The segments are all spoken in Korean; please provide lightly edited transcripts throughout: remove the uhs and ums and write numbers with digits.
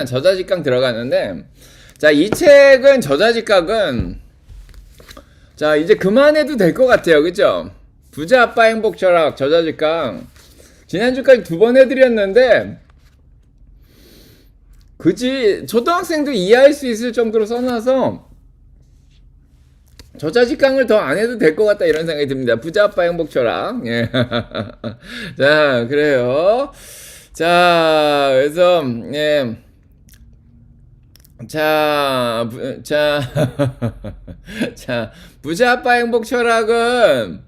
저자직강 들어가는데, 자, 이 책은 저자직강은 자 이제 그만해도 될 것 같아요. 그죠? 부자 아빠 행복 철학 저자직강 지난주까지 2번 해드렸는데 그지 초등학생도 이해할 수 있을 정도로 써놔서 저자직강을 더 안 해도 될 것 같다 이런 생각이 듭니다. 부자 아빠 행복 철학. 예. 자, 그래요. 자, 그래서 예. 자, 자, 부자 아빠 행복 철학은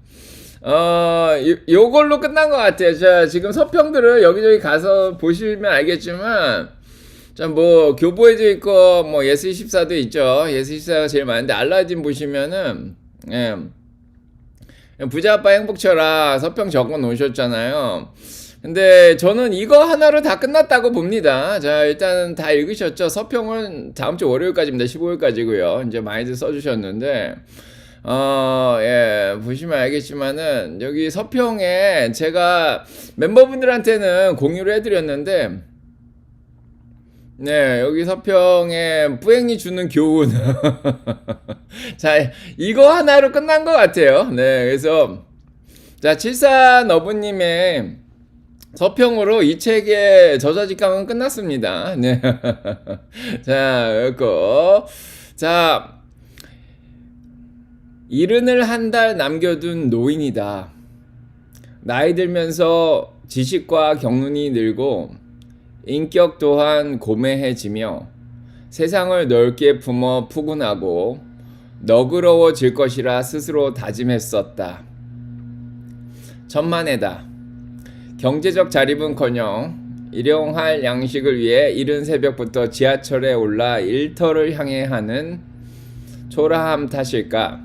요걸로 끝난 것 같아요. 자, 지금 서평들을 여기저기 가서 보시면 알겠지만, 자, 뭐 교보에도 있고 뭐 예스24도 있죠. 예스24가 제일 많은데 알라딘 보시면은 예. 부자 아빠 행복 철학 서평 적어 놓으셨잖아요. 근데 저는 이거 하나로 다 끝났다고 봅니다. 자, 일단 다 읽으셨죠? 서평은 다음 주 월요일까지입니다. 15일까지고요. 이제 많이들 써주셨는데, 예, 보시면 알겠지만은, 여기 서평에 제가 멤버분들한테는 공유를 해드렸는데, 네, 여기 서평에 뿌앵이 주는 교훈. 자, 이거 하나로 끝난 것 같아요. 네, 그래서, 자, 74너브님의 서평으로 이 책의 저자직강은 끝났습니다. 네. 자, 그리고 자, 이른을 한 달 남겨둔 노인이다. 나이 들면서 지식과 경륜이 늘고 인격 또한 고매해지며 세상을 넓게 품어 푸근하고 너그러워질 것이라 스스로 다짐했었다. 천만에다. 경제적 자립은커녕 일용할 양식을 위해 이른 새벽부터 지하철에 올라 일터를 향해 하는 초라함 탓일까?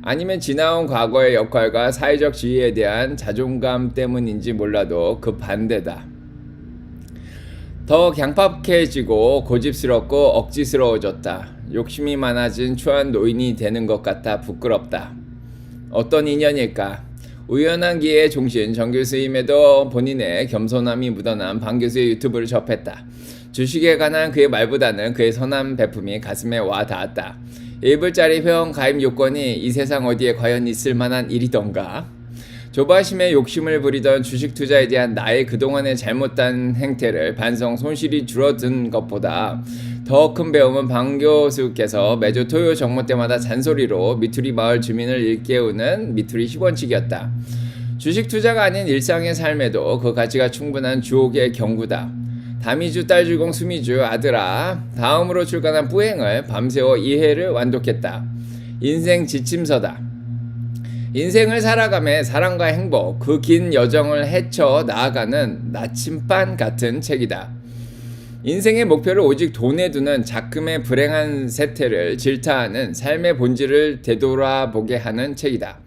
아니면 지나온 과거의 역할과 사회적 지위에 대한 자존감 때문인지 몰라도 그 반대다. 더 강팍해지고 고집스럽고 억지스러워졌다. 욕심이 많아진 추한 노인이 되는 것 같아 부끄럽다. 어떤 인연일까? 우연한 기회에 종신 정 교수임에도 본인의 겸손함이 묻어난 방 교수의 유튜브를 접했다. 주식에 관한 그의 말보다는 그의 선한 베품이 가슴에 와 닿았다. 1불짜리 회원 가입 요건이 이 세상 어디에 과연 있을 만한 일이던가. 조바심에 욕심을 부리던 주식 투자에 대한 나의 그동안의 잘못된 행태를 반성 손실이 줄어든 것보다 더 큰 배움은 방 교수께서 매주 토요 정모 때마다 잔소리로 미투리 마을 주민을 일깨우는 미투리 10원칙이었다. 주식 투자가 아닌 일상의 삶에도 그 가치가 충분한 주옥의 경구다. 다미주 딸주공 수미주 아들아 다음으로 출간한 뿌행을 밤새워 이해를 완독했다. 인생 지침서다. 인생을 살아가며 사랑과 행복 그 긴 여정을 헤쳐 나아가는 나침반 같은 책이다. 인생의 목표를 오직 돈에 두는 작금의 불행한 세태를 질타하는 삶의 본질을 되돌아보게 하는 책이다.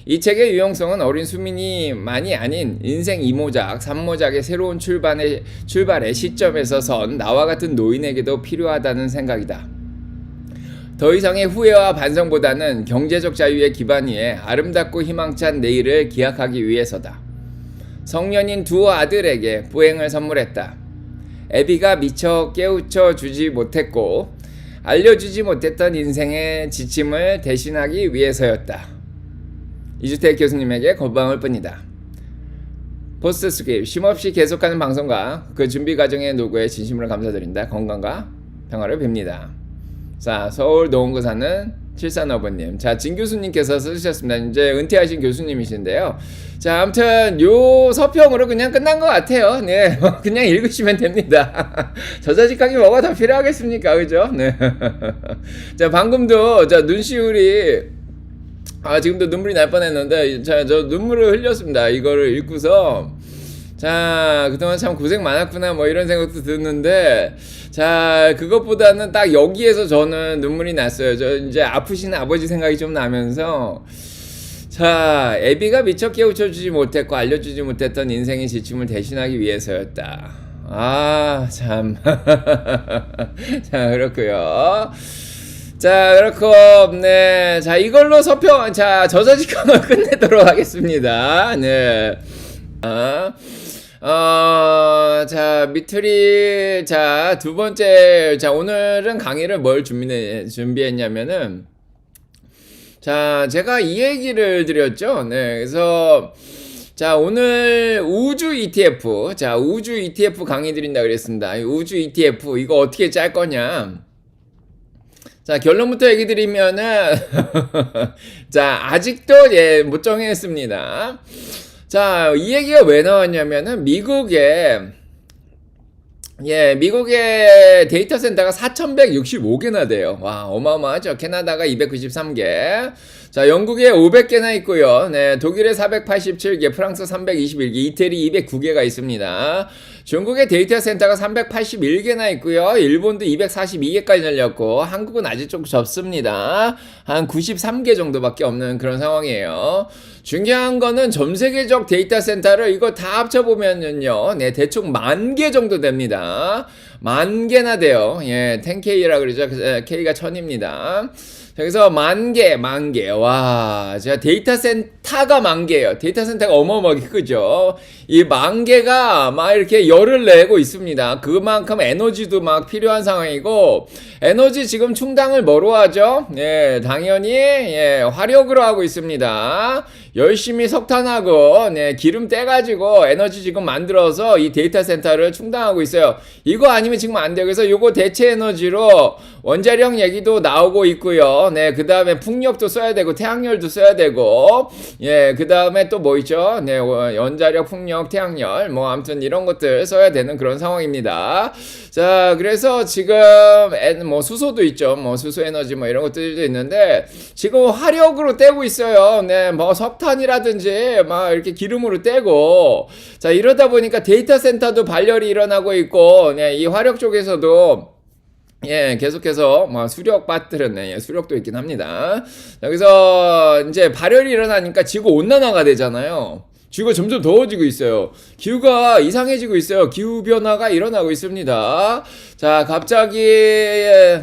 이 책의 유용성은 어린 수민이만이 아닌 인생 2모작, 3모작의 새로운 출발의 시점에서 선 나와 같은 노인에게도 필요하다는 생각이다. 더 이상의 후회와 반성보다는 경제적 자유의 기반 위에 아름답고 희망찬 내일을 기약하기 위해서다. 성년인 두 아들에게 뿌행을 선물했다. 애비가 미처 깨우쳐 주지 못했고 알려주지 못했던 인생의 지침을 대신하기 위해서였다. 이주택 교수님에게 건방을 뿐이다. 포스트 스크립 쉼없이 계속하는 방송과 그 준비 과정의 노고에 진심으로 감사드린다. 건강과 평화를 빕니다. 자, 서울 노원구 사는 74너버님. 자, 진 교수님께서 써주셨습니다. 이제 은퇴하신 교수님이신데요. 자, 아무튼 요 서평으로 그냥 끝난 것 같아요. 네, 그냥 읽으시면 됩니다. 저자직강이 뭐가 더 필요하겠습니까, 그죠? 네. 자, 방금도 자 눈시울이 지금도 눈물이 날 뻔했는데 자, 저 눈물을 흘렸습니다. 이거를 읽고서 자, 그동안 참 고생 많았구나 뭐 이런 생각도 드는데 자, 그것보다는 딱 여기에서 저는 눈물이 났어요. 저 이제 아프신 아버지 생각이 좀 나면서 자, 애비가 미처 깨우쳐주지 못했고 알려주지 못했던 인생의 지침을 대신하기 위해서였다. 참. 자, 그렇고요. 자, 그렇고 네, 자 이걸로 서평 저자직강을 끝내도록 하겠습니다. 네. 자, 미트리, 자, 두 번째, 자, 오늘은 강의를 뭘 준비했냐면은, 자, 제가 이 얘기를 드렸죠. 네, 그래서, 자, 오늘 우주 ETF, 자, 우주 ETF 강의 드린다 그랬습니다. 우주 ETF, 이거 어떻게 짤 거냐. 자, 결론부터 얘기 드리면은, 자, 아직도, 예, 못 정했습니다. 자, 이 얘기가 왜 나왔냐면은, 미국의 데이터 센터가 4,165개나 돼요. 와, 어마어마하죠. 캐나다가 293개. 자, 영국에 500개나 있고요. 네, 독일에 487개, 프랑스 321개, 이태리 209개가 있습니다. 중국의 데이터 센터가 381개나 있고요. 일본도 242개까지 열렸고, 한국은 아직 좀 적습니다. 한 93개 정도밖에 없는 그런 상황이에요. 중요한 거는 전 세계적 데이터 센터를 이거 다 합쳐보면요. 네, 대충 10,000개 정도 됩니다. 10,000개나 돼요. 예, 10K라 그러죠. K가 1000입니다. 그래서 10,000개. 와, 제가 데이터 센터가 10,000개예요. 데이터 센터가 어마어마하게 크죠. 이 10,000개가 막 이렇게 열을 내고 있습니다. 그만큼 에너지도 막 필요한 상황이고, 에너지 지금 충당을 뭐로 하죠? 예, 당연히, 예, 화력으로 하고 있습니다. 열심히 석탄하고, 네, 기름 떼가지고 에너지 지금 만들어서 이 데이터 센터를 충당하고 있어요. 이거 아니면 지금 안 돼요. 그래서 요거 대체 에너지로 원자력 얘기도 나오고 있고요. 네, 그 다음에 풍력도 써야 되고, 태양열도 써야 되고, 예, 그 다음에 또 뭐 있죠? 네, 원자력, 풍력, 태양열, 뭐, 아무튼 이런 것들 써야 되는 그런 상황입니다. 자, 그래서 지금, 뭐, 수소도 있죠. 뭐, 수소 에너지 뭐, 이런 것들도 있는데, 지금 화력으로 떼고 있어요. 네, 뭐, 석탄이라든지, 막, 이렇게 기름으로 떼고, 자, 이러다 보니까 데이터 센터도 발열이 일어나고 있고, 네, 이 화력 쪽에서도, 예, 계속해서 뭐 수력 빠뜨렸네. 예, 수력도 있긴 합니다. 자, 그래서 이제 발열이 일어나니까 지구 온난화가 되잖아요. 지구가 점점 더워지고 있어요. 기후가 이상해지고 있어요. 기후변화가 일어나고 있습니다. 자, 갑자기,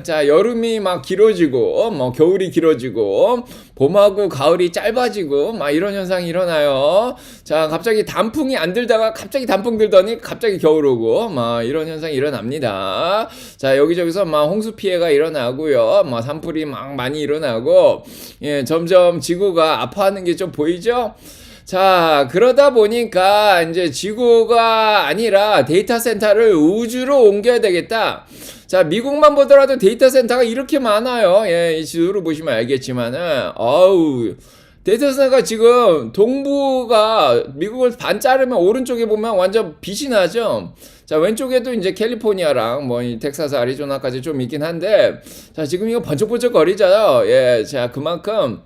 자, 여름이 막 길어지고, 뭐, 겨울이 길어지고, 봄하고 가을이 짧아지고, 막 이런 현상이 일어나요. 자, 갑자기 단풍이 안 들다가 갑자기 단풍 들더니 갑자기 겨울 오고, 막 이런 현상이 일어납니다. 자, 여기저기서 막 홍수 피해가 일어나고요. 막 산불이 막 많이 일어나고, 예, 점점 지구가 아파하는 게 좀 보이죠? 자, 그러다 보니까 이제 지구가 아니라 데이터 센터를 우주로 옮겨야 되겠다. 자, 미국만 보더라도 데이터 센터가 이렇게 많아요. 예, 이 지도로 보시면 알겠지만은, 데이터 센터가 지금 동부가 미국을 반 자르면 오른쪽에 보면 완전 빛이 나죠. 자, 왼쪽에도 이제 캘리포니아랑 뭐 텍사스, 아리조나까지 좀 있긴 한데, 자, 지금 이거 번쩍번쩍 거리잖아요. 예, 자, 그만큼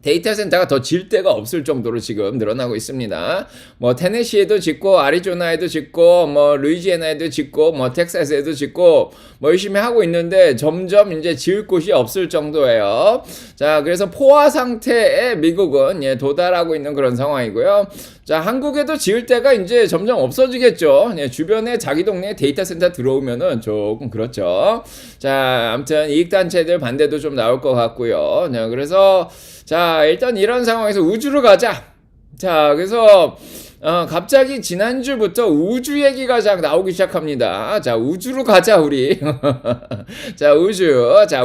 데이터 센터가 더 질 데가 없을 정도로 지금 늘어나고 있습니다. 뭐 테네시에도 짓고, 아리조나에도 짓고, 뭐 루이지애나에도 짓고, 뭐 텍사스에도 짓고, 뭐 열심히 하고 있는데 점점 이제 지을 곳이 없을 정도예요. 자, 그래서 포화 상태에 미국은, 예, 도달하고 있는 그런 상황이고요. 자, 한국에도 지을 데가 이제 점점 없어지겠죠. 예, 주변에 자기 동네에 데이터 센터 들어오면은 조금 그렇죠. 자, 아무튼 이익단체들 반대도 좀 나올 것 같고요. 네, 그래서 자, 일단 이런 상황에서 우주로 가자. 자, 그래서 갑자기 지난주부터 우주 얘기가 자 나오기 시작합니다. 자, 우주로 가자, 우리. 자,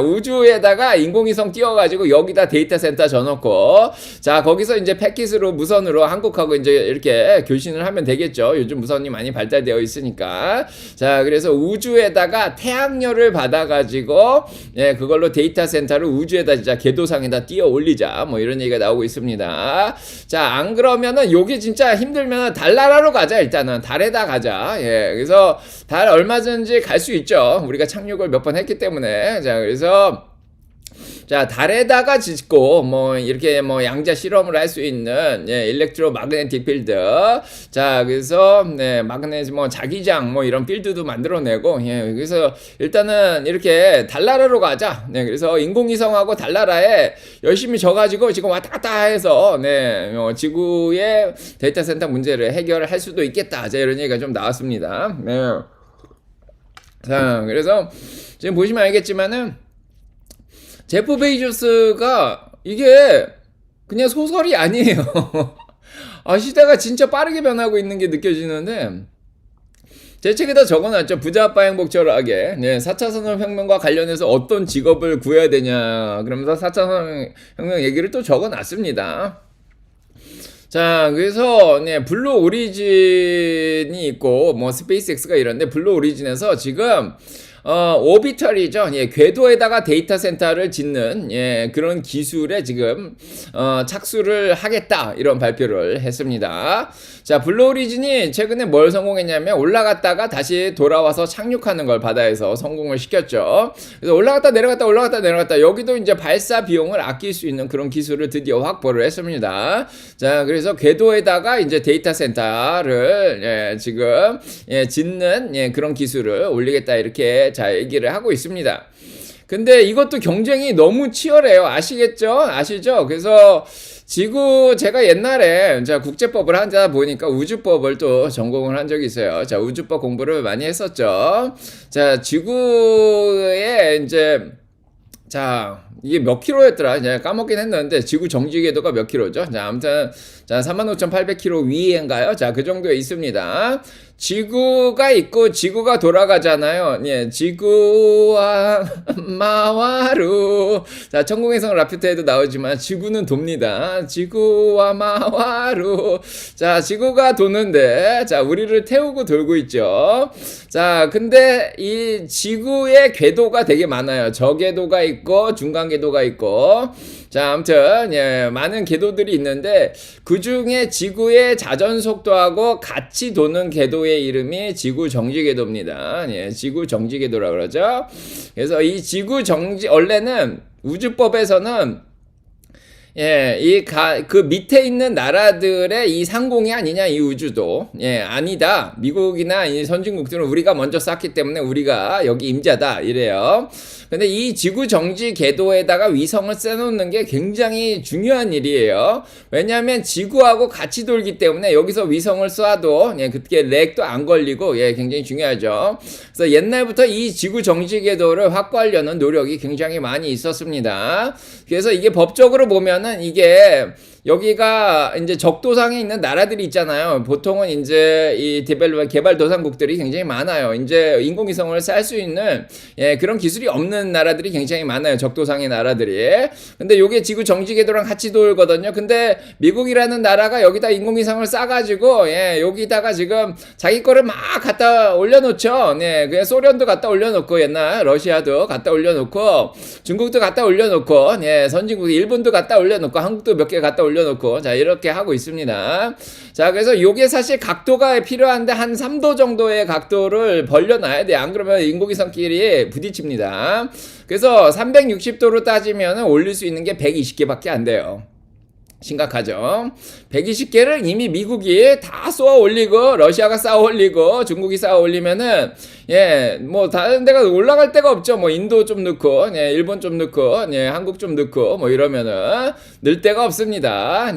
우주에다가 인공위성 띄워가지고 여기다 데이터 센터 져놓고, 자, 거기서 이제 패킷으로 무선으로 한국하고 이제 이렇게 교신을 하면 되겠죠. 요즘 무선이 많이 발달되어 있으니까. 자, 그래서 우주에다가 태양열을 받아가지고, 예, 그걸로 데이터 센터를 우주에다 진짜 궤도상에다 띄워 올리자. 뭐 이런 얘기가 나오고 있습니다. 자, 안 그러면은 요게 진짜 힘들면 달나라로 가자. 일단은 달에다 가자. 예, 그래서 달 얼마든지 갈 수 있죠. 우리가 착륙을 몇 번 했기 때문에. 자, 그래서 자, 달에다가 짓고 뭐 이렇게 뭐 양자 실험을 할 수 있는, 예, 일렉트로 마그네틱 필드. 자, 그래서 네, 마그네틱 뭐 자기장 뭐 이런 필드도 만들어내고, 예, 그래서 일단은 이렇게 달나라로 가자. 네, 그래서 인공위성하고 달나라에 열심히 져가지고 지금 왔다 갔다 해서, 네, 지구의 데이터 센터 문제를 해결을 할 수도 있겠다. 자, 이런 얘기가 좀 나왔습니다. 네. 자, 그래서 지금 보시면 알겠지만은 제프 베이조스가 이게 그냥 소설이 아니에요. 시대가 진짜 빠르게 변하고 있는 게 느껴지는데, 제 책에다 적어놨죠. 부자 아빠 행복 철학에 4차 산업혁명과 관련해서 어떤 직업을 구해야 되냐 그러면서 4차 산업혁명 얘기를 또 적어놨습니다. 자, 그래서 블루 오리진이 있고 뭐 스페이스X가 이런데, 블루 오리진에서 지금 오비털이죠. 궤도에다가 데이터 센터를 짓는 그런 기술에 지금 착수를 하겠다, 이런 발표를 했습니다. 자, 블루 오리진이 최근에 뭘 성공했냐면 올라갔다가 다시 돌아와서 착륙하는 걸 바다에서 성공을 시켰죠. 그래서 올라갔다 내려갔다 여기도 이제 발사 비용을 아낄 수 있는 그런 기술을 드디어 확보를 했습니다. 자, 그래서 궤도에다가 이제 데이터 센터를 지금 짓는 그런 기술을 올리겠다, 이렇게 자 얘기를 하고 있습니다. 근데 이것도 경쟁이 너무 치열해요. 아시죠? 그래서 제가 옛날에 국제법을 하다 보니까 우주법을 또 전공을 한 적이 있어요. 자, 우주법 공부를 많이 했었죠. 자, 지구에 이게 몇 킬로였더라? 제가 까먹긴 했는데, 지구 정지 궤도가 몇 킬로죠? 자, 아무튼, 35,800킬로 위인가요? 자, 그 정도에 있습니다. 지구가 있고, 지구가 돌아가잖아요. 지구와 마와루. 자, 천공행성 라퓨타에도 나오지만, 지구는 돕니다. 지구와 마와루. 자, 지구가 도는데, 자, 우리를 태우고 돌고 있죠. 자, 근데 이 지구의 궤도가 되게 많아요. 저궤도가 있고, 중간 궤도가 있고, 자, 아무튼 많은 궤도들이 있는데, 그 중에 지구의 자전 속도하고 같이 도는 궤도의 이름이 지구 정지 궤도입니다. 지구 정지 궤도라 그러죠. 그래서 이 지구 정지, 원래는 우주법에서는 그 밑에 있는 나라들의 이 상공이 아니냐, 이 우주도. 아니다. 미국이나 이 선진국들은 우리가 먼저 쌓기 때문에 우리가 여기 임자다, 이래요. 근데 이 지구 정지 궤도에다가 위성을 쐬놓는 게 굉장히 중요한 일이에요. 왜냐하면 지구하고 같이 돌기 때문에 여기서 위성을 쏴도 그때 렉도 안 걸리고 굉장히 중요하죠. 그래서 옛날부터 이 지구 정지 궤도를 확보하려는 노력이 굉장히 많이 있었습니다. 그래서 이게 법적으로 보면은, 이게 여기가 이제 적도상에 있는 나라들이 있잖아요. 보통은 이제 이 개발도상국들이 굉장히 많아요. 이제 인공위성을 쌀 수 있는 그런 기술이 없는 나라들이 굉장히 많아요. 적도상의 나라들이. 근데 요게 지구 정지 궤도랑 같이 돌거든요. 근데 미국이라는 나라가 여기다 인공위성을 싸가지고 여기다가 지금 자기 거를 막 갖다 올려놓죠. 그냥 소련도 갖다 올려놓고, 옛날 러시아도 갖다 올려놓고, 중국도 갖다 올려놓고, 선진국 일본도 갖다 올려놓고, 한국도 몇 개 갖다 올려놓고, 자, 이렇게 하고 있습니다. 자, 그래서 요게 사실 각도가 필요한데 한 3도 정도의 각도를 벌려놔야 돼. 안 그러면 인공위성끼리 부딪힙니다. 그래서 360도로 따지면 올릴 수 있는 게 120개밖에 안 돼요. 심각하죠. 120개를 이미 미국이 다 쏘아 올리고, 러시아가 쏘아 올리고, 중국이 쏘아 올리면은, 뭐, 다른 데가 올라갈 데가 없죠. 뭐, 인도 좀 넣고, 일본 좀 넣고, 한국 좀 넣고, 뭐, 이러면은, 늘 데가 없습니다.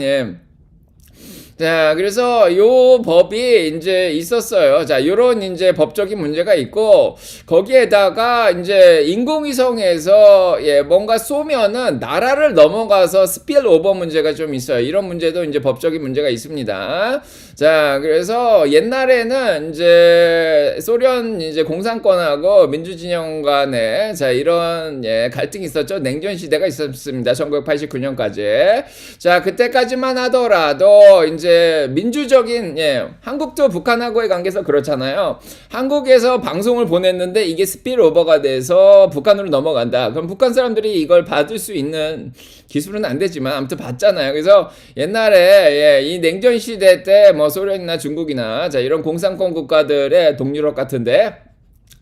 자, 그래서 요 법이 이제 있었어요. 자, 요런 이제 법적인 문제가 있고, 거기에다가 이제 인공위성에서 뭔가 쏘면은 나라를 넘어가서 스필오버 문제가 좀 있어요. 이런 문제도 이제 법적인 문제가 있습니다. 자, 그래서 옛날에는 이제 소련 이제 공산권하고 민주진영 간에 자, 이런 갈등이 있었죠. 냉전 시대가 있었습니다. 1989년까지. 자, 그때까지만 하더라도 이제 민주적인 한국도 북한하고의 관계에서 그렇잖아요. 한국에서 방송을 보냈는데 이게 스필오버가 돼서 북한으로 넘어간다. 그럼 북한 사람들이 이걸 받을 수 있는 기술은 안 되지만 아무튼 받잖아요. 그래서 옛날에 이 냉전 시대 때 뭐 소련이나 중국이나 자, 이런 공산권 국가들의 동유럽 같은데,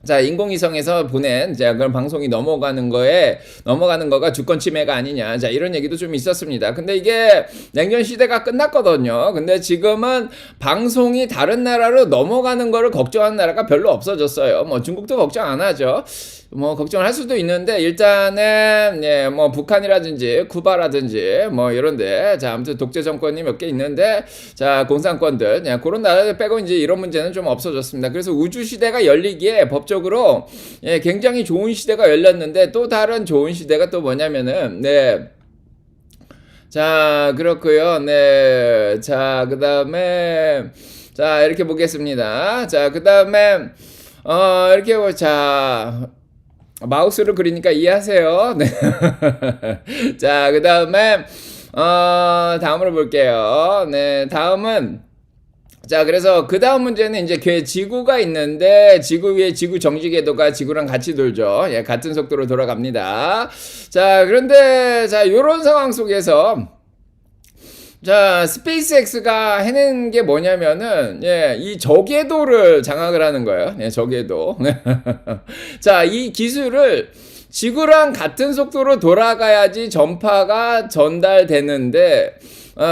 자, 인공위성에서 보낸 그런 방송이 넘어가는 거가 주권 침해가 아니냐. 자, 이런 얘기도 좀 있었습니다. 근데 이게 냉전 시대가 끝났거든요. 근데 지금은 방송이 다른 나라로 넘어가는 거를 걱정하는 나라가 별로 없어졌어요. 뭐 중국도 걱정 안 하죠. 뭐 걱정을 할 수도 있는데, 일단은 뭐 북한이라든지 쿠바라든지 뭐 이런데, 자, 아무튼 독재 정권이 몇 개 있는데, 자, 공산권들 그런 나라들 빼고 이제 이런 문제는 좀 없어졌습니다. 그래서 우주 시대가 열리기에 법적으로 굉장히 좋은 시대가 열렸는데, 또 다른 좋은 시대가 또 뭐냐면은 자, 그렇고요. 네. 자, 그다음에 자, 이렇게 보겠습니다. 자, 그다음에 이렇게 자, 마우스로 그리니까 이해하세요. 네. 자, 그다음에 다음으로 볼게요. 네, 다음은 자, 그래서 그 다음 문제는 이제 지구가 있는데 지구 위에 지구 정지 궤도가 지구랑 같이 돌죠. 예, 같은 속도로 돌아갑니다. 자, 그런데 자, 요런 상황 속에서 자, 스페이스X가 해낸 게 뭐냐면은, 예, 이 저궤도를 장악을 하는 거예요. 예, 저궤도. 자, 이 기술을 지구랑 같은 속도로 돌아가야지 전파가 전달되는데,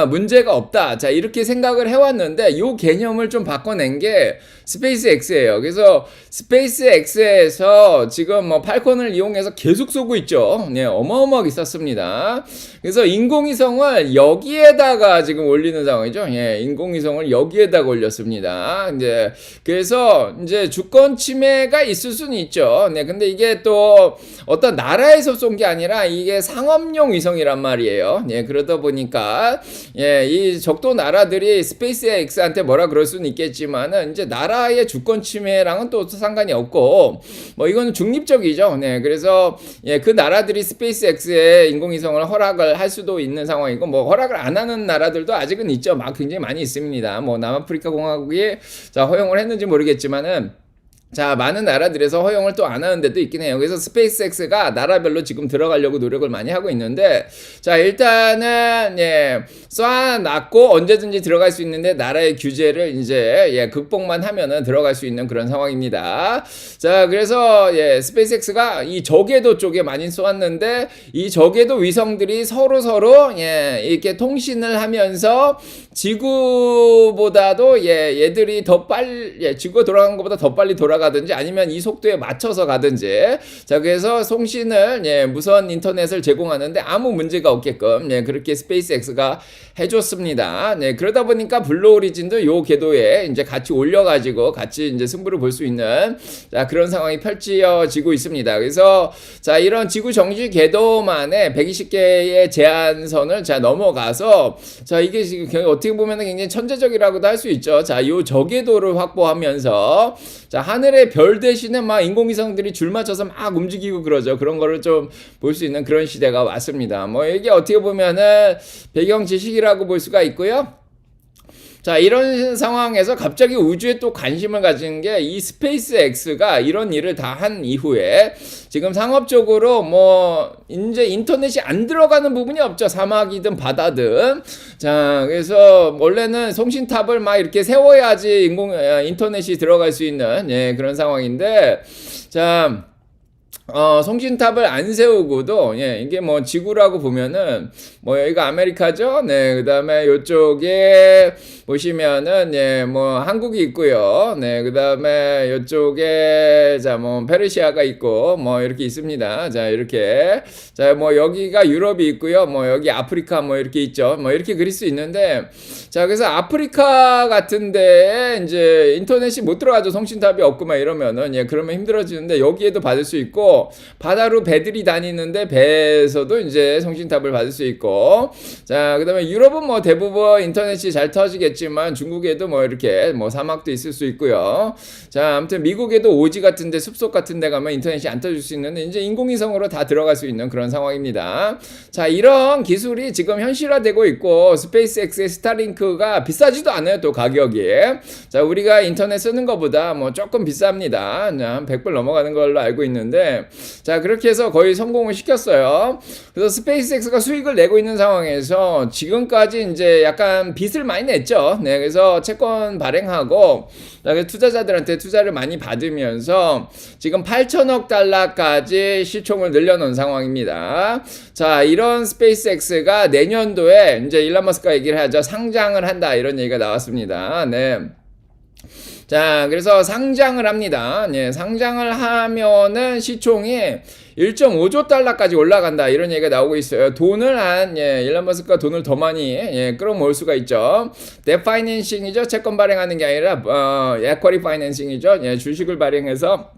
문제가 없다. 자, 이렇게 생각을 해왔는데, 요 개념을 좀 바꿔낸 게 스페이스X예요. 그래서 스페이스X에서 지금 뭐 팔콘을 이용해서 계속 쏘고 있죠. 네, 어마어마하게 쐈습니다. 그래서 인공위성을 여기에다가 지금 올리는 상황이죠. 예, 인공위성을 여기에다가 올렸습니다. 이제 그래서 이제 주권 침해가 있을 수는 있죠. 네, 근데 이게 또 어떤 나라에서 쏜 게 아니라 이게 상업용 위성이란 말이에요. 예, 그러다 보니까 예, 이 적도 나라들이 스페이스X한테 뭐라 그럴 수는 있겠지만은 이제 나라의 주권 침해랑은 또 상관이 없고 뭐 이거는 중립적이죠. 네, 그래서 예, 그 나라들이 스페이스X에 인공위성을 허락을 할 수도 있는 상황이고 뭐 허락을 안 하는 나라들도 아직은 있죠. 막 굉장히 많이 있습니다. 뭐 남아프리카 공화국이 자 허용을 했는지 모르겠지만은. 자, 많은 나라들에서 허용을 또 안 하는 데도 있긴 해요. 그래서 스페이스X가 나라별로 지금 들어가려고 노력을 많이 하고 있는데, 자, 일단은, 예, 쏴놨고 언제든지 들어갈 수 있는데, 나라의 규제를 이제, 예, 극복만 하면은 들어갈 수 있는 그런 상황입니다. 자, 그래서, 예, 스페이스X가 이 저궤도 쪽에 많이 쏘았는데, 이 저궤도 위성들이 서로, 예, 이렇게 통신을 하면서, 지구보다도, 예, 얘들이 더 빨리, 예, 지구가 돌아가는 것보다 더 빨리 돌아가든지 아니면 이 속도에 맞춰서 가든지 자, 그래서 송신을 예, 무선 인터넷을 제공하는데 아무 문제가 없게끔 예, 그렇게 스페이스X가 해줬습니다. 네, 그러다 보니까 블루 오리진도 요 궤도에 이제 같이 올려가지고 같이 이제 승부를 볼 수 있는 자, 그런 상황이 펼쳐지고 있습니다. 그래서 자, 이런 지구 정지 궤도만에 120개의 제한선을 자, 넘어가서 자, 이게 지금 어떻게 보면 굉장히 천재적이라고도 할 수 있죠. 자, 요 저궤도를 확보하면서 자, 하늘의 별 대신에 막 인공위성들이 줄 맞춰서 막 움직이고 그러죠. 그런 거를 좀 볼 수 있는 그런 시대가 왔습니다. 뭐 이게 어떻게 보면은 배경 지식이라고 볼 수가 있고요. 자, 이런 상황에서 갑자기 우주에 또 관심을 가진 게 이 스페이스X가 이런 일을 다 한 이후에 지금 상업적으로 뭐 이제 인터넷이 안 들어가는 부분이 없죠. 사막이든 바다든. 자, 그래서 원래는 송신탑을 막 이렇게 세워야지 인터넷이 들어갈 수 있는 예, 그런 상황인데 자, 송신탑을 안 세우고도, 예, 이게 뭐 지구라고 보면은, 뭐 여기가 아메리카죠? 네, 그 다음에 요쪽에 보시면은, 예, 뭐 한국이 있고요. 네, 그 다음에 요쪽에, 자, 뭐 페르시아가 있고, 뭐 이렇게 있습니다. 자, 이렇게. 자, 뭐 여기가 유럽이 있고요. 뭐 여기 아프리카 뭐 이렇게 있죠. 뭐 이렇게 그릴 수 있는데, 자, 그래서 아프리카 같은 데에 이제 인터넷이 못 들어가죠. 송신탑이 없고 막 이러면은, 예, 그러면 힘들어지는데 여기에도 받을 수 있고, 바다로 배들이 다니는데 배에서도 이제 송신탑을 받을 수 있고 자, 그 다음에 유럽은 뭐 대부분 인터넷이 잘 터지겠지만 중국에도 뭐 이렇게 뭐 사막도 있을 수 있고요. 자, 아무튼 미국에도 오지 같은데 숲속 같은데 가면 인터넷이 안 터질 수 있는데 이제 인공위성으로 다 들어갈 수 있는 그런 상황입니다. 자, 이런 기술이 지금 현실화되고 있고 스페이스X의 스타링크가 비싸지도 않아요. 또 가격이 자, 우리가 인터넷 쓰는 것보다 뭐 조금 비쌉니다. 한 100불 넘어가는 걸로 알고 있는데 자, 그렇게 해서 거의 성공을 시켰어요. 그래서 스페이스X가 수익을 내고 있는 상황에서 지금까지 이제 약간 빚을 많이 냈죠. 네, 그래서 채권 발행하고 투자자들한테 투자를 많이 받으면서 지금 8천억 달러까지 시총을 늘려놓은 상황입니다. 자, 이런 스페이스X가 내년도에 이제 일론 머스크가 얘기를 하죠. 상장을 한다 이런 얘기가 나왔습니다. 네. 자, 그래서 상장을 합니다. 예, 상장을 하면은 시총이 1.5조 달러까지 올라간다 이런 얘기가 나오고 있어요. 돈을 예, 일론 머스크가 돈을 더 많이 예, 끌어모을 수가 있죠. 뎨 파이낸싱이죠. 채권 발행하는 게 아니라 에쿼리 파이낸싱이죠. 예, 주식을 발행해서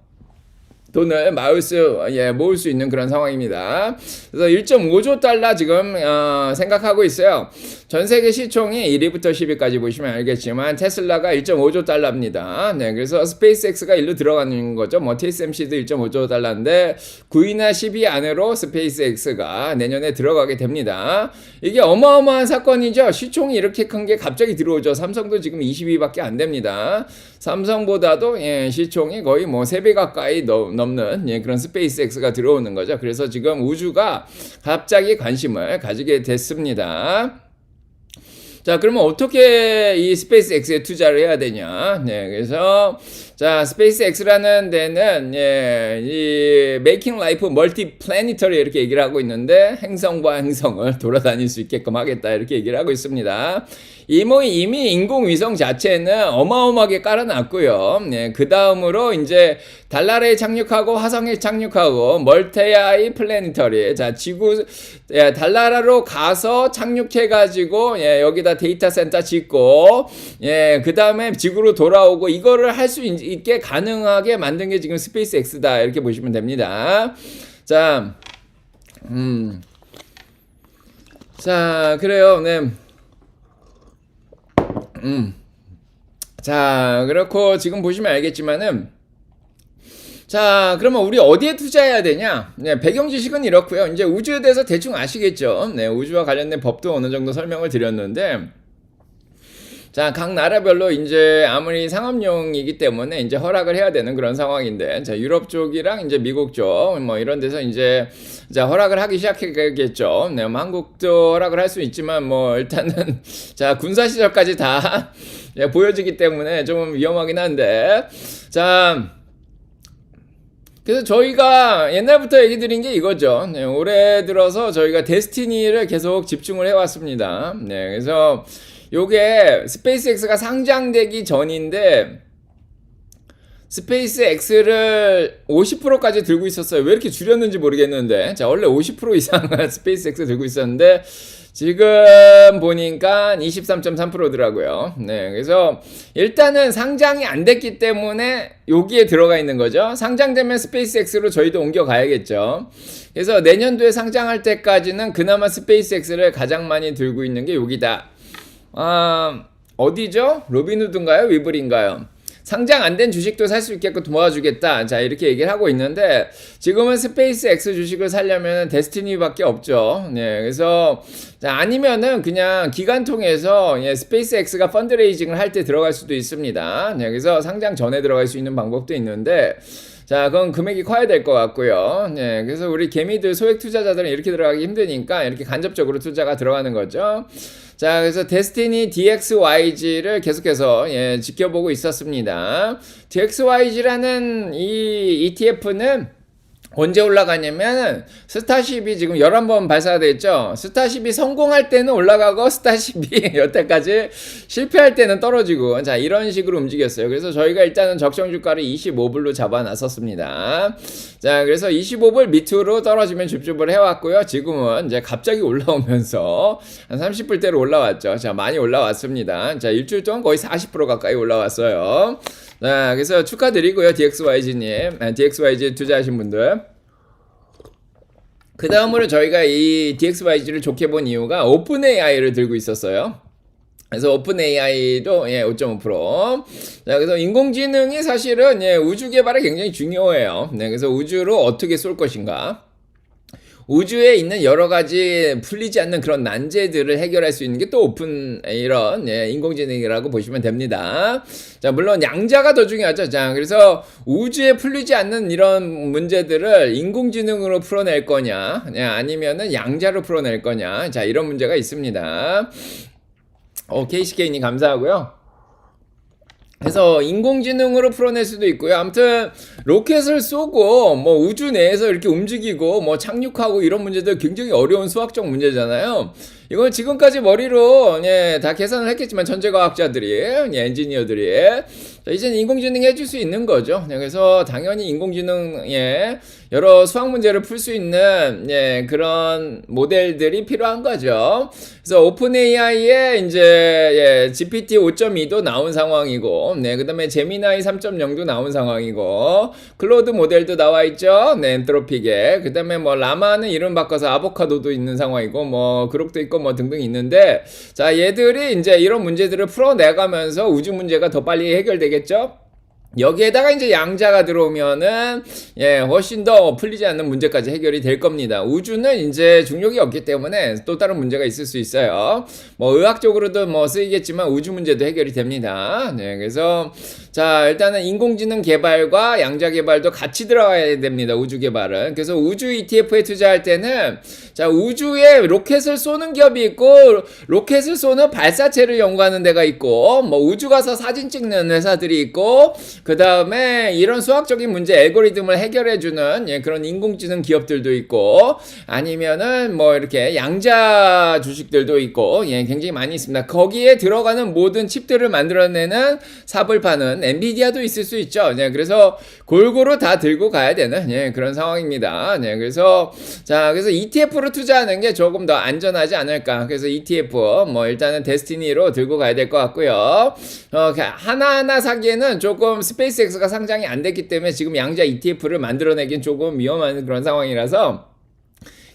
돈을 모을 수 있는 그런 상황입니다. 그래서 1.5조 달러 지금 생각하고 있어요. 전 세계 시총이 1위부터 10위까지 보시면 알겠지만 테슬라가 1.5조 달러입니다. 네, 그래서 스페이스X가 일로 들어가는 거죠. 뭐 TSMC도 1.5조 달러인데 9위나 10위 안으로 스페이스X가 내년에 들어가게 됩니다. 이게 어마어마한 사건이죠. 시총이 이렇게 큰 게 갑자기 들어오죠. 삼성도 지금 20위밖에 안 됩니다. 삼성보다도 시총이 거의 뭐 3배 가까이 넘는 그런 스페이스X가 들어오는 거죠. 그래서 지금 우주가 갑자기 관심을 가지게 됐습니다. 자, 그러면 어떻게 이 스페이스X에 투자를 해야 되냐? 네, 그래서 자, 스페이스X라는 데는 이 메이킹 라이프 멀티 플래니터리 이렇게 얘기를 하고 있는데 행성과 행성을 돌아다닐 수 있게끔 하겠다 이렇게 얘기를 하고 있습니다. 이미 인공위성 자체는 어마어마하게 깔아놨고요. 네, 그 다음으로 이제 달나라에 착륙하고 화성에 착륙하고 멀티아이 플래니터리 자 달나라로 가서 착륙해가지고 여기다 데이터 센터 짓고 그 다음에 지구로 돌아오고 이거를 할 수 있게 가능하게 만든 게 지금 스페이스X다 이렇게 보시면 됩니다. 자, 자 그래요. 네. 자, 그렇고 지금 보시면 알겠지만은 자, 그러면 우리 어디에 투자해야 되냐? 네, 배경 지식은 이렇고요. 이제 우주에 대해서 대충 아시겠죠? 네, 우주와 관련된 법도 어느 정도 설명을 드렸는데 자, 각 나라별로 이제 아무리 상업용이기 때문에 이제 허락을 해야 되는 그런 상황인데, 자, 유럽 쪽이랑 이제 미국 쪽, 뭐 이런 데서 이제, 자, 허락을 하기 시작했겠죠. 네, 뭐 한국도 허락을 할 수 있지만, 뭐, 일단은, 자, 군사시설까지 다 보여지기 때문에 좀 위험하긴 한데, 자, 그래서 저희가 옛날부터 얘기 드린 게 이거죠. 네, 올해 들어서 저희가 데스티니를 계속 집중을 해왔습니다. 네, 그래서, 요게 스페이스X가 상장되기 전인데 스페이스X를 50%까지 들고 있었어요. 왜 이렇게 줄였는지 모르겠는데 자 원래 50% 이상을 스페이스X 들고 있었는데 지금 보니까 23.3%더라고요. 네, 그래서 일단은 상장이 안 됐기 때문에 여기에 들어가 있는 거죠. 상장되면 스페이스X로 저희도 옮겨가야겠죠. 그래서 내년도에 상장할 때까지는 그나마 스페이스X를 가장 많이 들고 있는 게 여기다. 어디죠? 로빈후드인가요? 위블인가요? 상장 안 된 주식도 살 수 있게끔 도와주겠다. 자, 이렇게 얘기를 하고 있는데 지금은 스페이스X 주식을 살려면 데스티니밖에 없죠. 네, 그래서 자, 아니면은 그냥 기관 통해서 스페이스X가 펀드레이징을 할 때 들어갈 수도 있습니다. 네, 그래서 상장 전에 들어갈 수 있는 방법도 있는데 자, 그건 금액이 커야 될 것 같고요. 네, 그래서 우리 개미들 소액 투자자들은 이렇게 들어가기 힘드니까 이렇게 간접적으로 투자가 들어가는 거죠. 자, 그래서 데스티니 DXYG를 계속해서 지켜보고 있었습니다. DXYG라는 이 ETF는 언제 올라가냐면 스타쉽이 지금 11번 발사됐죠. 스타쉽이 성공할 때는 올라가고 스타쉽이 여태까지 실패할 때는 떨어지고 자 이런 식으로 움직였어요. 그래서 저희가 일단은 적정 주가를 25불로 잡아놨었습니다. 자 그래서 25불 밑으로 떨어지면 줍줍을 해왔고요. 지금은 이제 갑자기 올라오면서 한 30불대로 올라왔죠. 자 많이 올라왔습니다. 자 일주일 동안 거의 40% 가까이 올라왔어요. 자, 그래서 축하드리고요, DXYG님. DXYG 투자하신 분들. 그 다음으로 저희가 이 DXYG를 좋게 본 이유가 오픈 AI를 들고 있었어요. 그래서 오픈 AI도 5.5%. 자, 그래서 인공지능이 사실은 우주 개발에 굉장히 중요해요. 네, 그래서 우주로 어떻게 쏠 것인가. 우주에 있는 여러 가지 풀리지 않는 그런 난제들을 해결할 수 있는 게 또 오픈 이런 인공지능이라고 보시면 됩니다. 자, 물론 양자가 더 중요하죠. 자, 그래서 우주에 풀리지 않는 이런 문제들을 인공지능으로 풀어낼 거냐, 아니면은 양자로 풀어낼 거냐. 자, 이런 문제가 있습니다. KCK님 감사하고요. 그래서 인공지능으로 풀어낼 수도 있고요. 아무튼 로켓을 쏘고 뭐 우주 내에서 이렇게 움직이고 뭐 착륙하고 이런 문제들 굉장히 어려운 수학적 문제잖아요. 이건 지금까지 머리로 예, 다 계산을 했겠지만 천재과학자들이 예, 엔지니어들이 자, 이제는 인공지능이 해줄 수 있는 거죠. 네, 그래서 당연히 인공지능에 여러 수학 문제를 풀 수 있는 예, 그런 모델들이 필요한 거죠. 그래서 오픈 AI에 이제 예, GPT 5.2도 나온 상황이고, 네, 그다음에 제미나이 3.0도 나온 상황이고, 클로드 모델도 나와 있죠. 네, 엔트로픽에. 그다음에 뭐 라마는 이름 바꿔서 아보카도도 있는 상황이고, 뭐 그록도 있고 뭐 등등 있는데, 자, 얘들이 이제 이런 문제들을 풀어내가면서 우주 문제가 더 빨리 해결되겠죠. 여기에다가 이제 양자가 들어오면은 예, 훨씬 더 풀리지 않는 문제까지 해결이 될 겁니다. 우주는 이제 중력이 없기 때문에 또 다른 문제가 있을 수 있어요. 뭐 의학적으로도 뭐 쓰이겠지만 우주 문제도 해결이 됩니다. 네, 그래서 자, 일단은 인공지능 개발과 양자 개발도 같이 들어가야 됩니다. 우주 개발은. 그래서 우주 ETF에 투자할 때는 자, 우주에 로켓을 쏘는 기업이 있고 로켓을 쏘는 발사체를 연구하는 데가 있고 뭐 우주 가서 사진 찍는 회사들이 있고 그 다음에 이런 수학적인 문제 알고리즘을 해결해주는 예, 그런 인공지능 기업들도 있고 아니면은 뭐 이렇게 양자 주식들도 있고 예, 굉장히 많이 있습니다. 거기에 들어가는 모든 칩들을 만들어내는 삽을 파는 엔비디아도 있을 수 있죠. 예, 그래서 골고루 다 들고 가야 되는 예, 그런 상황입니다. 예, 그래서 자, 그래서 ETF로 투자하는 게 조금 더 안전하지 않을까. 그래서 ETF 뭐 일단은 데스티니로 들고 가야 될 것 같고요. 하나하나 사기에는 조금 스페이스X가 상장이 안 됐기 때문에 지금 양자 ETF를 만들어내긴 조금 위험한 그런 상황이라서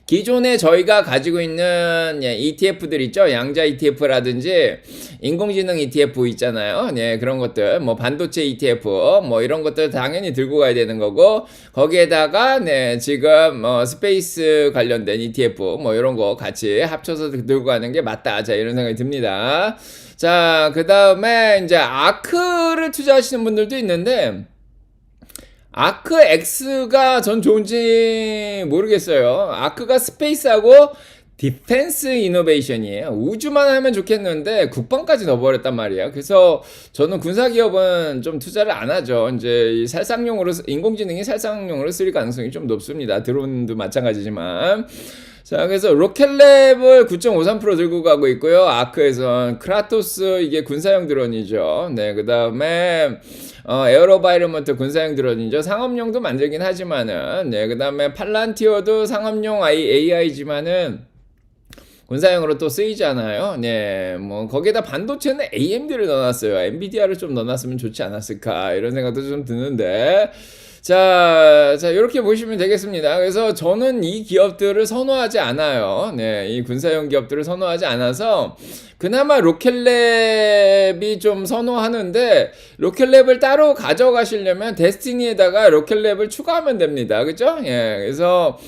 기존에 저희가 가지고 있는 예, ETF들 있죠. 양자 ETF라든지 인공지능 ETF 있잖아요. 예, 그런 것들 뭐 반도체 ETF 뭐 이런 것들 당연히 들고 가야 되는 거고 거기에다가 네, 지금 스페이스 관련된 ETF 뭐 이런 거 같이 합쳐서 들고 가는 게 맞다. 자, 이런 생각이 듭니다. 자, 그 다음에 이제 아크를 투자하시는 분들도 있는데 아크 X가 전 좋은지 모르겠어요. 아크가 스페이스하고 디펜스 이노베이션이에요. 우주만 하면 좋겠는데 국방까지 넣어버렸단 말이에요. 그래서 저는 군사기업은 좀 투자를 안 하죠. 이제 이 살상용으로 인공지능이 살상용으로 쓸 가능성이 좀 높습니다. 드론도 마찬가지지만. 자, 그래서 로켓랩을 9.53% 들고 가고 있고요. 아크에선 크라토스 이게 군사용 드론이죠. 네, 그 다음에 에어로바이러먼트 군사용 드론이죠. 상업용도 만들긴 하지만은 네, 그 다음에 팔란티어도 상업용 AI지만은 군사용으로 또 쓰이잖아요. 네, 뭐 거기에다 반도체는 AMD를 넣어놨어요. 엔비디아를 좀 넣어놨으면 좋지 않았을까 이런 생각도 좀 드는데. 자, 이렇게 보시면 되겠습니다. 그래서 저는 이 기업들을 선호하지 않아요. 네, 이 군사용 기업들을 선호하지 않아서 그나마 로켓랩이 좀 선호하는데 로켓랩을 따로 가져가시려면 데스티니에다가 로켓랩을 추가하면 됩니다. 그죠? 예, 그래서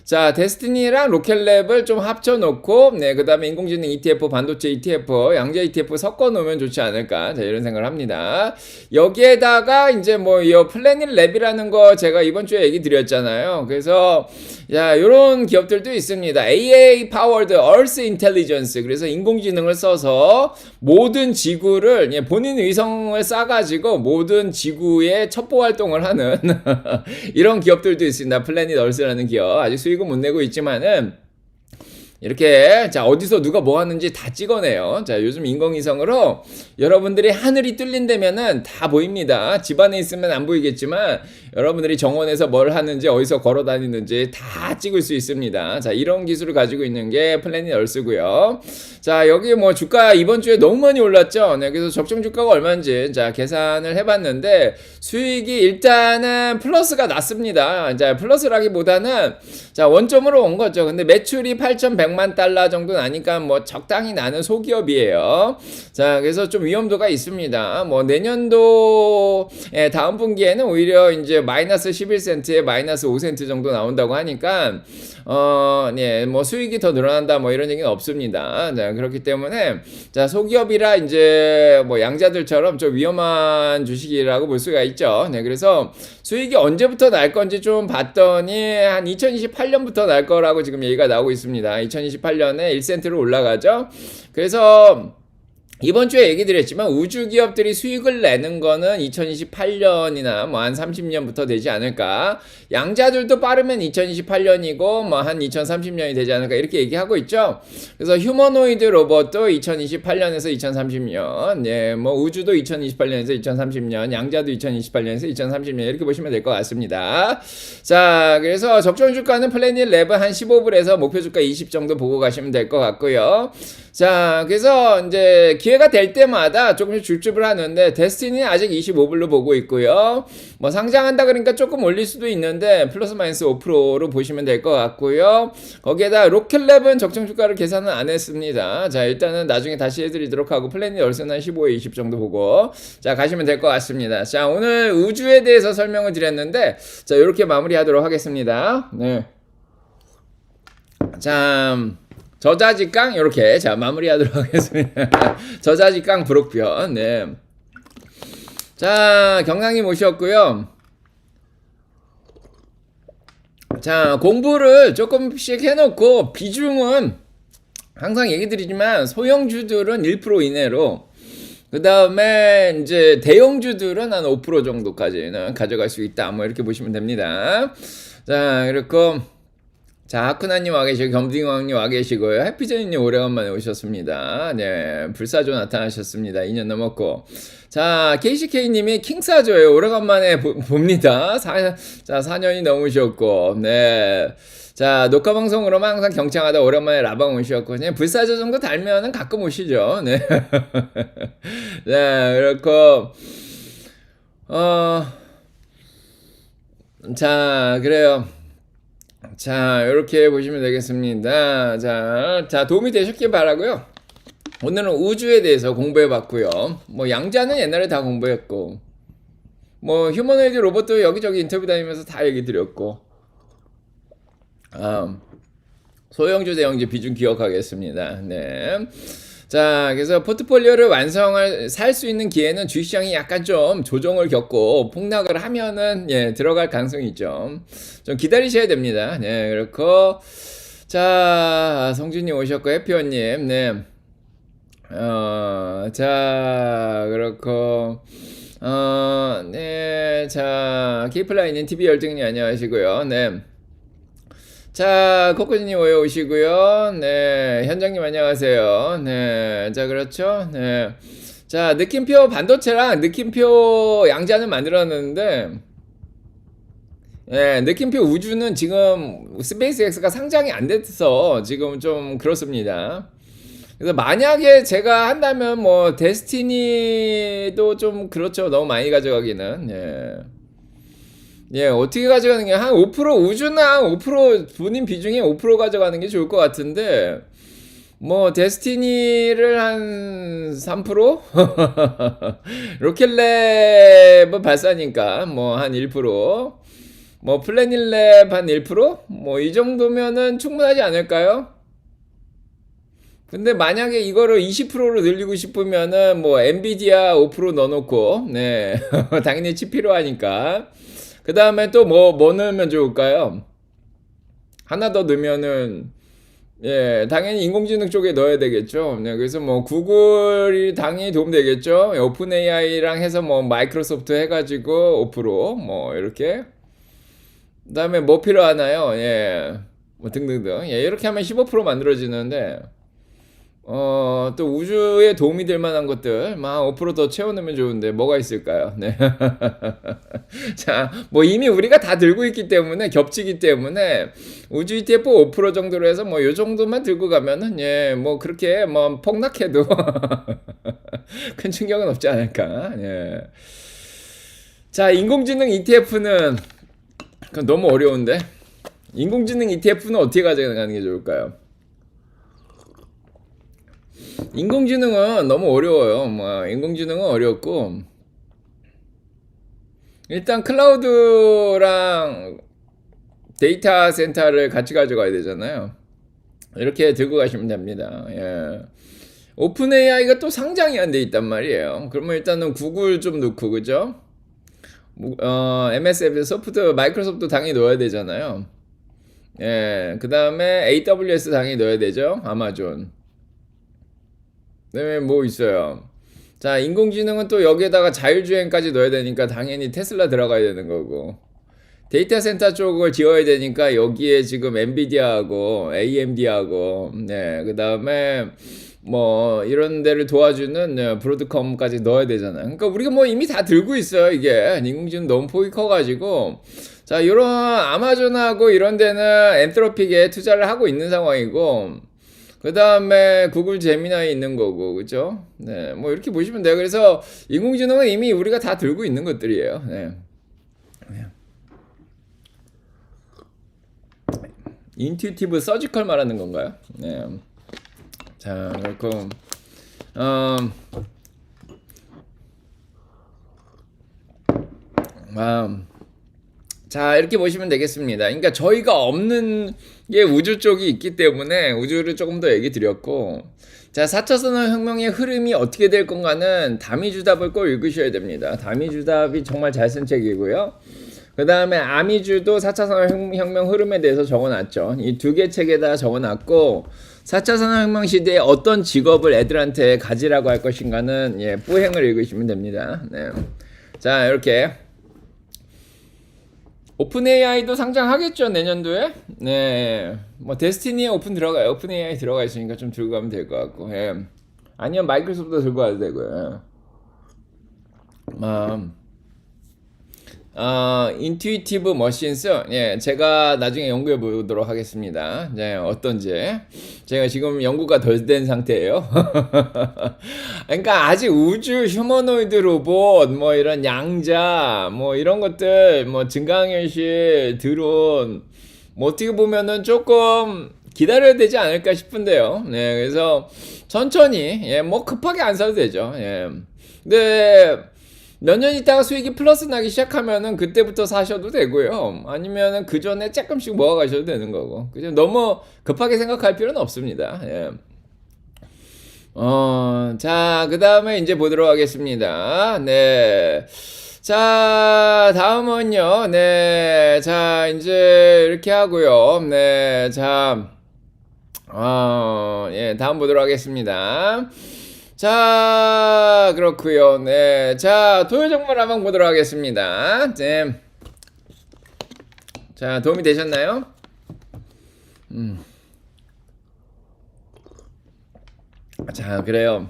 자, 데스티니랑 로켓랩을 좀 합쳐놓고, 네, 그 다음에 인공지능 ETF, 반도체 ETF, 양자 ETF 섞어놓으면 좋지 않을까. 자, 이런 생각을 합니다. 여기에다가 이제 뭐, 이 플래닛 랩이라는 거 제가 이번 주에 얘기 드렸잖아요. 그래서, 자, 요런 기업들도 있습니다. AA Powered Earth Intelligence. 그래서 인공지능을 써서 모든 지구를, 예, 본인 위성을 쏴가지고 모든 지구의 첩보 활동을 하는 이런 기업들도 있습니다. 플래닛 얼스라는 기업. 아직 수익은 못 내고 있지만은 이렇게 자 어디서 누가 뭐 하는지 다 찍어내요. 자, 요즘 인공위성으로 여러분들이 하늘이 뚫린다면은 다 보입니다. 집 안에 있으면 안 보이겠지만 여러분들이 정원에서 뭘 하는지 어디서 걸어 다니는지 다 찍을 수 있습니다. 자, 이런 기술을 가지고 있는 게 플래닛 얼스고요. 자, 여기 뭐 주가 이번 주에 너무 많이 올랐죠. 네, 그래서 적정 주가가 얼마인지 자 계산을 해봤는데 수익이 일단은 플러스가 났습니다. 자, 플러스라기보다는 자 원점으로 온 거죠. 근데 매출이 8,100만 달러 정도 나니까 뭐 적당히 나는 소기업이에요. 자, 그래서 좀 위험도가 있습니다. 뭐 내년도 다음 분기에는 오히려 이제 마이너스 11센트에 마이너스 5센트 정도 나온다고 하니까 네, 뭐 수익이 더 늘어난다 뭐 이런 얘기는 없습니다. 자, 그렇기 때문에 자, 소기업이라 이제 뭐 양자들처럼 좀 위험한 주식이라고 볼 수가 있죠. 네, 그래서 수익이 언제부터 날 건지 좀 봤더니 한 2028년부터 날 거라고 지금 얘기가 나오고 있습니다. 2028년에 1센트로 올라가죠. 그래서 이번 주에 얘기 드렸지만 우주 기업들이 수익을 내는 거는 2028년이나 뭐 한 30년부터 되지 않을까. 양자들도 빠르면 2028년이고 뭐 한 2030년이 되지 않을까 이렇게 얘기하고 있죠. 그래서 휴머노이드 로봇도 2028년에서 2030년, 예, 뭐 우주도 2028년에서 2030년, 양자도 2028년에서 2030년 이렇게 보시면 될 것 같습니다. 자, 그래서 적정 주가는 플래닛 랩은 한 15불에서 목표 주가 20 정도 보고 가시면 될 것 같고요. 자, 그래서 이제 기회가 될 때마다 조금씩 줄집을 하는데 데스티니는 아직 25불로 보고 있고요. 뭐 상장한다 그러니까 조금 올릴 수도 있는데 플러스 마이너스 5%로 보시면 될 것 같고요. 거기에다 로켓랩은 적정 주가를 계산은 안 했습니다. 자, 일단은 나중에 다시 해드리도록 하고 플래닛 얼슨은 15에 20 정도 보고 자 가시면 될 것 같습니다. 자, 오늘 우주에 대해서 설명을 드렸는데 자, 이렇게 마무리하도록 하겠습니다. 네. 자, 저자직강 이렇게 자 마무리하도록 하겠습니다. 저자직강 부록편. 네. 자, 경강님 오셨고요. 자, 공부를 조금씩 해놓고 비중은 항상 얘기 드리지만 소형주들은 1% 이내로 그 다음에 이제 대형주들은 한 5% 정도까지는 가져갈 수 있다. 뭐 이렇게 보시면 됩니다. 자, 그렇고 자, 하쿠나님 와 계시고 겸딩왕님 와 계시고요. 해피제니님 오래간만에 오셨습니다. 네, 불사조 나타나셨습니다. 2년 넘었고 자, KCK님이 킹사조예요. 오래간만에 봅니다. 자, 4년이 넘으셨고 네. 자, 녹화방송으로만 항상 경청하다 오랜만에 라방 오셨고 그냥 불사조 정도 달면은 가끔 오시죠. 네. 네, 그렇고 자, 그래요. 자, 이렇게 보시면 되겠습니다. 자, 도움이 되셨길 바라고요. 오늘은 우주에 대해서 공부해 봤고요. 뭐 양자는 옛날에 다 공부했고 뭐 휴머노이드 로봇도 여기저기 인터뷰 다니면서 다 얘기 드렸고 소형주 대형주 비중 기억하겠습니다. 네. 자, 그래서 포트폴리오를 살 수 있는 기회는 주식시장이 약간 좀 조정을 겪고 폭락을 하면은, 예, 들어갈 가능성이 있죠. 좀 기다리셔야 됩니다. 네, 그렇고, 자, 성준님 오셨고, 해피원님, 네. 자, 그렇고, 네, 자, 케이플라인님, TV 열등님 안녕하시고요. 네. 자, 코코지님 오시고요. 네, 현장님 안녕하세요. 네, 자, 그렇죠. 네. 자, 느낌표 반도체랑 느낌표 양자는 만들었는데, 예, 느낌표 우주는 지금 스페이스X가 상장이 안 돼서 지금 좀 그렇습니다. 그래서 만약에 제가 한다면 뭐 데스티니도 좀 그렇죠. 너무 많이 가져가기는. 예. 예, 어떻게 가져가는 게 한 5% 우주나 5% 본인 비중이 5% 가져가는 게 좋을 것 같은데 뭐 데스티니를 한 3%? 로켓랩은 발사니까 뭐 한 1%, 뭐 플래닛랩 한 1%? 뭐 이 정도면은 충분하지 않을까요? 근데 만약에 이거를 20%로 늘리고 싶으면은 뭐 엔비디아 5% 넣어놓고 네 당연히 칩 필요하니까 그 다음에 또 뭐 넣으면 좋을까요? 하나 더 넣으면은, 예, 당연히 인공지능 쪽에 넣어야 되겠죠. 네, 그래서 뭐 구글이 당연히 도움되겠죠. 오픈 AI랑 해서 뭐 마이크로소프트 해가지고 5%, 뭐 이렇게. 그 다음에 뭐 필요하나요? 예, 뭐 등등등. 예, 이렇게 하면 15% 만들어지는데, 또 우주에 도움이 될 만한 것들, 막 5%더 채워넣으면 좋은데, 뭐가 있을까요? 네. 자, 뭐 이미 우리가 다 들고 있기 때문에, 겹치기 때문에, 우주 ETF 5% 정도로 해서 뭐 요 정도만 들고 가면은, 예, 뭐 그렇게 뭐 폭락해도 큰 충격은 없지 않을까. 예. 자, 인공지능 ETF는, 그건 너무 어려운데? 인공지능 ETF는 어떻게 가져가는 게 좋을까요? 인공지능은 너무 어려워요. 뭐 인공지능은 어렵고 일단 클라우드랑 데이터 센터를 같이 가져가야 되잖아요. 이렇게 들고 가시면 됩니다. 예. 오픈 AI가 또 상장이 안 돼 있단 말이에요. 그러면 일단은 구글 좀 넣고 그죠? MS 소프트 마이크로소프트 당연히 넣어야 되잖아요. 예. 그 다음에 AWS 당연히 넣어야 되죠. 아마존. 그다음에 뭐 있어요? 자, 인공지능은 또 여기에다가 자율주행까지 넣어야 되니까 당연히 테슬라 들어가야 되는 거고. 데이터 센터 쪽을 지어야 되니까 여기에 지금 엔비디아하고 AMD하고 그다음에 뭐 이런 데를 도와주는 브로드컴까지 넣어야 되잖아요. 그러니까 우리가 뭐 이미 다 들고 있어요. 이게 인공지능 너무 폭이 커가지고 자, 이런 아마존하고 이런 데는 엔트로픽에 투자를 하고 있는 상황이고 그 다음에 구글 제미나이 있는 거고, 그죠? 네, 뭐 이렇게 보시면 돼요. 그래서 인공지능은 이미 우리가 다 들고 있는 것들이에요. 네. 인튜이티브 서지컬 말하는 건가요? 네. 자, 그렇고 자, 이렇게 보시면 되겠습니다. 그러니까 저희가 없는 게 우주 쪽이 있기 때문에 우주를 조금 더 얘기 드렸고, 자, 4차 산업혁명의 흐름이 어떻게 될 건가는 다미주답을 꼭 읽으셔야 됩니다. 다미주답이 정말 잘 쓴 책이고요. 그 다음에 아미주도 4차 산업혁명 흐름에 대해서 적어놨죠. 이 두 개 책에다 적어놨고, 4차 산업혁명 시대에 어떤 직업을 애들한테 가지라고 할 것인가는 뿌행을 읽으시면 됩니다. 네. 자, 이렇게 오픈 AI도 상장하겠죠, 내년도에? 네. 뭐 데스티니에 오픈 AI 들어가 있으니까 좀 들고 가면 될 것 같고. 아니면 마이크로소프트 들고 가도 되고요. 인투이티브 머신스, 제가 나중에 연구해 보도록 하겠습니다. 어떤지. 제가 지금 연구가 덜 된 상태예요. 그러니까 아직 우주 휴머노이드 로봇, 뭐 이런 양자, 뭐 이런 것들, 뭐 증강현실, 드론, 뭐 어떻게 보면은 조금 기다려야 되지 않을까 싶은데요. 그래서 천천히, 뭐 급하게 안 사도 되죠. 근데 몇 년 있다가 수익이 플러스 나기 시작하면은 그때부터 사셔도 되고요. 아니면은 그 전에 조금씩 모아 가셔도 되는 거고. 그죠? 너무 급하게 생각할 필요는 없습니다. 자, 그 다음에 이제 보도록 하겠습니다. 네. 자, 다음은요. 네. 자, 이제 이렇게 하고요. 네. 자, 다음 보도록 하겠습니다. 자, 그렇고요. 네. 자, 토요 정보를 한번 보도록 하겠습니다. 네. 자, 도움이 되셨나요? 자, 그래요.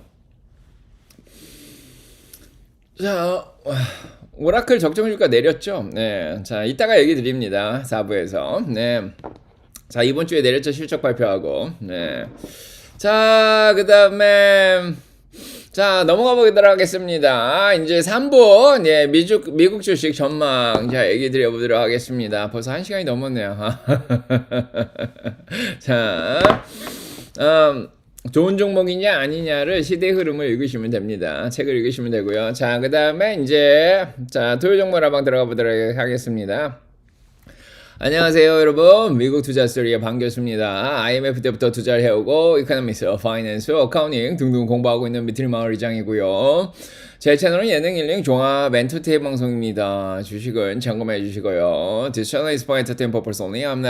자, 오라클 적정주가 내렸죠? 네. 자, 이따가 얘기 드립니다. 4부에서. 네. 자, 이번 주에 내렸죠. 실적 발표하고. 네. 자, 그 다음에 자, 넘어가 보도록 하겠습니다. 이제 3부, 미국 주식 전망, 자, 얘기 드려보도록 하겠습니다. 벌써 1시간이 넘었네요. 자, 좋은 종목이냐, 아니냐를 시대 흐름을 읽으시면 됩니다. 책을 읽으시면 되고요. 자, 그 다음에 이제, 자, 토요 종목 라방 들어가 보도록 하겠습니다. 안녕하세요 여러분, 미국 투자 스토리의 반갑습니다. IMF 때부터 투자를 해오고 이코노미스, 파이낸스, 어카운팅 등등 공부하고 있는 미트리 마을 이장이고요. 제 채널은 예능 힐링 종합 엔터테인 방송입니다. 주식은 점검해 주시고요. This channel is for entertainment purpose only. I'm not